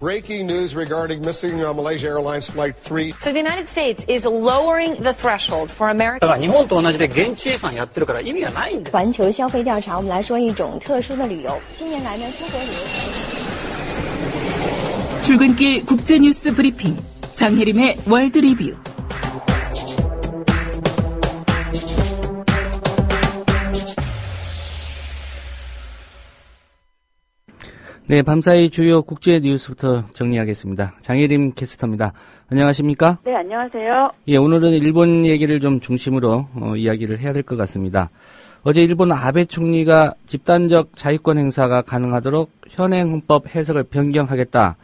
Breaking news regarding missing Malaysia Airlines Flight 3. So the United States is lowering the threshold for American. 日本と同じで現地遺産やってるから意味がないんだ。环球消费调查，我们来说一种特殊的旅游。近年来呢，出国旅游。 출근길 국제뉴스 브리핑 장혜림의 월드 리뷰. 네, 밤사이 주요 국제 뉴스부터 정리하겠습니다. 장혜림 캐스터입니다. 안녕하십니까? 네, 안녕하세요. 예, 오늘은 일본 얘기를 좀 중심으로 이야기를 해야 될 것 같습니다. 어제 일본 아베 총리가 집단적 자위권 행사가 가능하도록 현행 헌법 해석을 변경하겠다.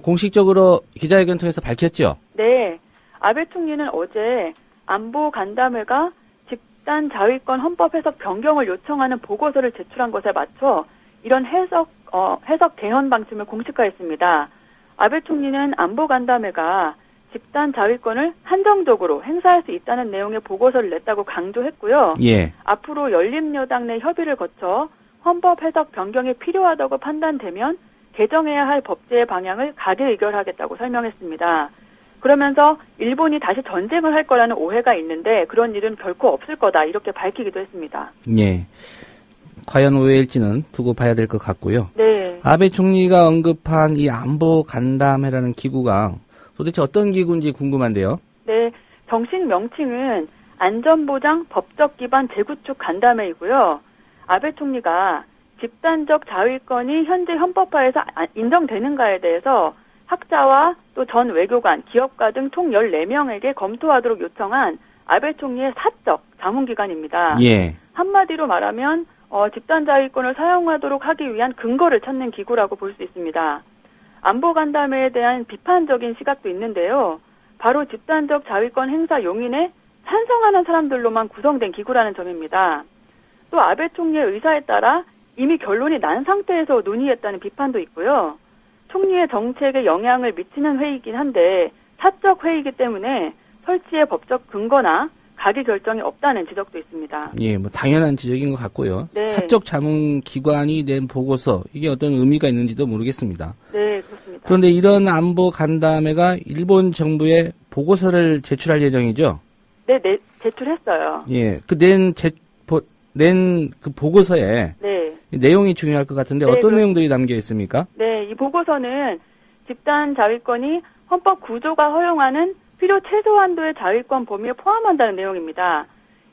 공식적으로 기자회견 통해서 밝혔죠? 네, 아베 총리는 어제 안보 간담회가 집단 자위권 헌법 해석 변경을 요청하는 보고서를 제출한 것에 맞춰 이런 해석 개헌 방침을 공식화했습니다. 아베 총리는 안보 간담회가 집단 자위권을 한정적으로 행사할 수 있다는 내용의 보고서를 냈다고 강조했고요. 예. 앞으로 열린여당 내 협의를 거쳐 헌법 해석 변경이 필요하다고 판단되면 개정해야 할 법제의 방향을 가게 의결하겠다고 설명했습니다. 그러면서 일본이 다시 전쟁을 할 거라는 오해가 있는데 그런 일은 결코 없을 거다 이렇게 밝히기도 했습니다. 예. 과연 오해일지는 두고 봐야 될 것 같고요. 네. 아베 총리가 언급한 이 안보 간담회라는 기구가 도대체 어떤 기구인지 궁금한데요. 네. 정식 명칭은 안전보장 법적 기반 재구축 간담회이고요. 아베 총리가 집단적 자위권이 현재 헌법화에서 인정되는가에 대해서 학자와 또 전 외교관, 기업가 등 총 14명에게 검토하도록 요청한 아베 총리의 사적 자문기관입니다. 예. 한마디로 말하면 집단 자위권을 사용하도록 하기 위한 근거를 찾는 기구라고 볼 수 있습니다. 안보 간담회에 대한 비판적인 시각도 있는데요. 바로 집단적 자위권 행사 용인에 찬성하는 사람들로만 구성된 기구라는 점입니다. 또 아베 총리의 의사에 따라 이미 결론이 난 상태에서 논의했다는 비판도 있고요. 총리의 정책에 영향을 미치는 회의이긴 한데 사적 회의이기 때문에 설치의 법적 근거나 가기 결정이 없다는 지적도 있습니다. 예, 당연한 지적인 것 같고요. 네. 사적 자문기관이 낸 보고서, 이게 어떤 의미가 있는지도 모르겠습니다. 네, 그렇습니다. 그런데 이런 안보 간담회가 일본 정부에 보고서를 제출할 예정이죠? 네, 제출했어요. 예, 낸 그 보고서에 네. 내용이 중요할 것 같은데 네, 어떤 내용들이 담겨 있습니까? 네, 이 보고서는 집단 자위권이 헌법 구조가 허용하는 필요 최소 한도의 자위권 범위에 포함한다는 내용입니다.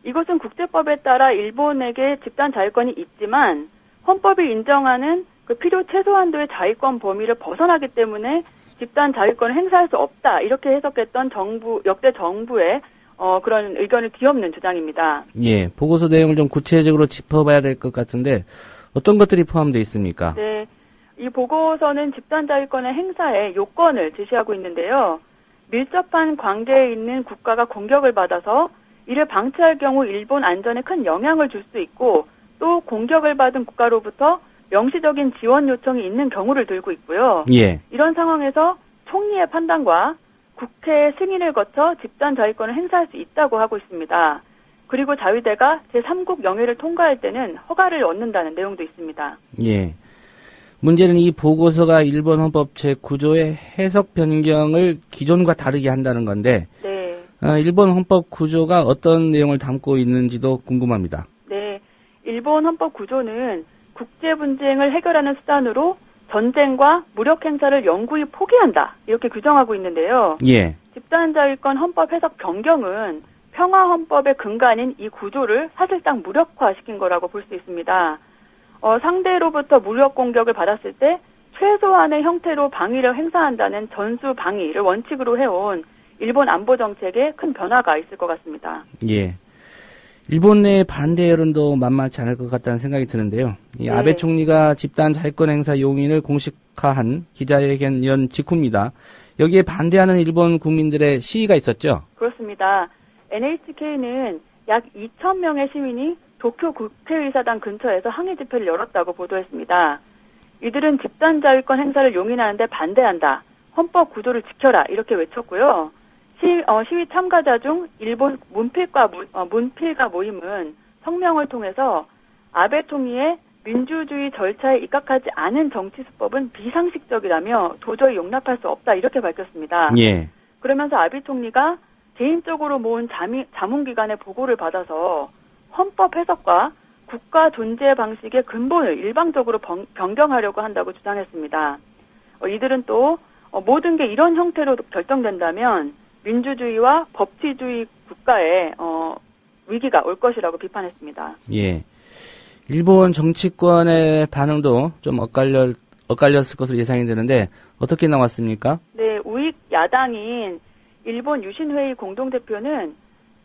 이것은 국제법에 따라 일본에게 집단 자위권이 있지만 헌법이 인정하는 그 필요 최소 한도의 자위권 범위를 벗어나기 때문에 집단 자위권을 행사할 수 없다 이렇게 해석했던 역대 정부의 그런 의견을 뒤엎는 주장입니다. 예, 보고서 내용을 좀 구체적으로 짚어봐야 될 것 같은데 어떤 것들이 포함되어 있습니까? 네, 이 보고서는 집단 자위권의 행사에 요건을 제시하고 있는데요. 밀접한 관계에 있는 국가가 공격을 받아서 이를 방치할 경우 일본 안전에 큰 영향을 줄 수 있고 또 공격을 받은 국가로부터 명시적인 지원 요청이 있는 경우를 들고 있고요. 예. 이런 상황에서 총리의 판단과 국회 승인을 거쳐 집단 자위권을 행사할 수 있다고 하고 있습니다. 그리고 자위대가 제3국 영해를 통과할 때는 허가를 얻는다는 내용도 있습니다. 예. 문제는 이 보고서가 일본 헌법 제9조의 해석 변경을 기존과 다르게 한다는 건데, 네. 일본 헌법 구조가 어떤 내용을 담고 있는지도 궁금합니다. 네. 일본 헌법 구조는 국제 분쟁을 해결하는 수단으로 전쟁과 무력 행사를 영구히 포기한다. 이렇게 규정하고 있는데요. 예. 집단 자위권 헌법 해석 변경은 평화 헌법의 근간인 이 구조를 사실상 무력화시킨 거라고 볼 수 있습니다. 상대로부터 무력 공격을 받았을 때 최소한의 형태로 방위를 행사한다는 전수 방위를 원칙으로 해온 일본 안보 정책에 큰 변화가 있을 것 같습니다. 예. 일본 내 반대 여론도 만만치 않을 것 같다는 생각이 드는데요. 이 아베 총리가 집단 자위권 행사 용인을 공식화한 기자회견 직후입니다. 여기에 반대하는 일본 국민들의 시위가 있었죠? 그렇습니다. NHK는 약 2,000명의 시민이 도쿄 국회의사당 근처에서 항의 집회를 열었다고 보도했습니다. 이들은 집단 자위권 행사를 용인하는데 반대한다. 헌법 구조를 지켜라. 이렇게 외쳤고요. 시위 참가자 중 일본 문필가 모임은 성명을 통해서 아베 총리의 민주주의 절차에 입각하지 않은 정치 수법은 비상식적이라며 도저히 용납할 수 없다 이렇게 밝혔습니다. 예. 그러면서 아비 총리가 개인적으로 모은 자문기관의 보고를 받아서 헌법 해석과 국가 존재 방식의 근본을 일방적으로 변경하려고 한다고 주장했습니다. 이들은 또 모든 게 이런 형태로 결정된다면 민주주의와 법치주의 국가에 위기가 올 것이라고 비판했습니다. 예. 일본 정치권의 반응도 좀 엇갈렸을 것으로 예상이 되는데 어떻게 나왔습니까? 네, 우익 야당인 일본 유신회의 공동대표는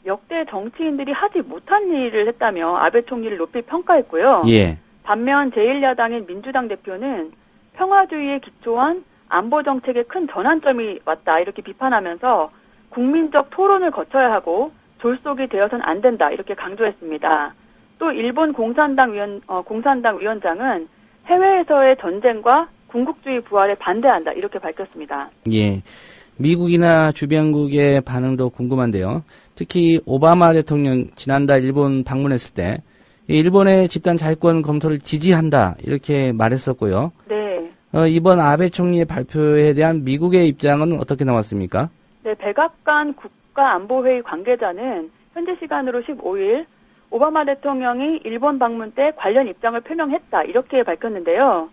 역대 정치인들이 하지 못한 일을 했다며 아베 총리를 높이 평가했고요. 예. 반면 제1야당인 민주당 대표는 평화주의에 기초한 안보 정책에 큰 전환점이 왔다 이렇게 비판하면서 국민적 토론을 거쳐야 하고 졸속이 되어서는 안 된다 이렇게 강조했습니다. 또 일본 공산당 위원장은 해외에서의 전쟁과 군국주의 부활에 반대한다 이렇게 밝혔습니다. 예. 미국이나 주변국의 반응도 궁금한데요. 특히 오바마 대통령 지난달 일본 방문했을 때 일본의 집단 자위권 검토를 지지한다 이렇게 말했었고요. 네. 이번 아베 총리의 발표에 대한 미국의 입장은 어떻게 나왔습니까? 네, 백악관 국가안보회의 관계자는 현지 시간으로 15일 오바마 대통령이 일본 방문 때 관련 입장을 표명했다 이렇게 밝혔는데요.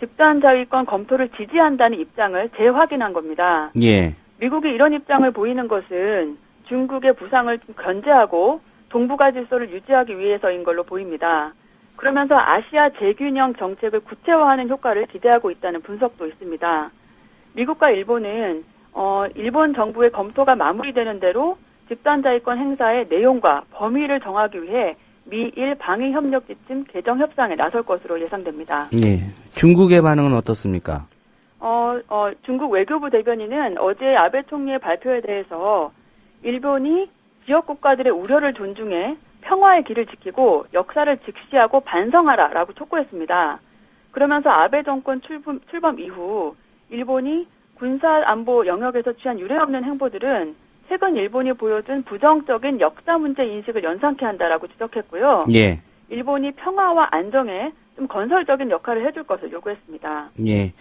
집단 자위권 검토를 지지한다는 입장을 재확인한 겁니다. 예. 미국이 이런 입장을 보이는 것은 중국의 부상을 견제하고 동북아 질서를 유지하기 위해서인 걸로 보입니다. 그러면서 아시아 재균형 정책을 구체화하는 효과를 기대하고 있다는 분석도 있습니다. 미국과 일본은 일본 정부의 검토가 마무리되는 대로 집단자위권 행사의 내용과 범위를 정하기 위해 미일 방위협력지침 개정 협상에 나설 것으로 예상됩니다. 예. 중국의 반응은 어떻습니까? 중국 외교부 대변인은 어제 아베 총리의 발표에 대해서 일본이 지역 국가들의 우려를 존중해 평화의 길을 지키고 역사를 직시하고 반성하라라고 촉구했습니다. 그러면서 아베 정권 출범 이후 일본이 군사안보 영역에서 취한 유례없는 행보들은 최근 일본이 보여준 부정적인 역사 문제 인식을 연상케 한다라고 지적했고요. 예. 일본이 평화와 안정에 좀 건설적인 역할을 해줄 것을 요구했습니다. 예.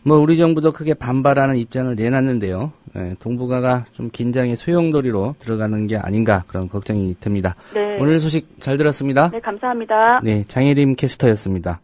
우리 정부도 크게 반발하는 입장을 내놨는데요. 예, 동북아가 좀 긴장의 소용돌이로 들어가는 게 아닌가 그런 걱정이 듭니다. 네. 오늘 소식 잘 들었습니다. 네, 감사합니다. 네, 장혜림 캐스터였습니다.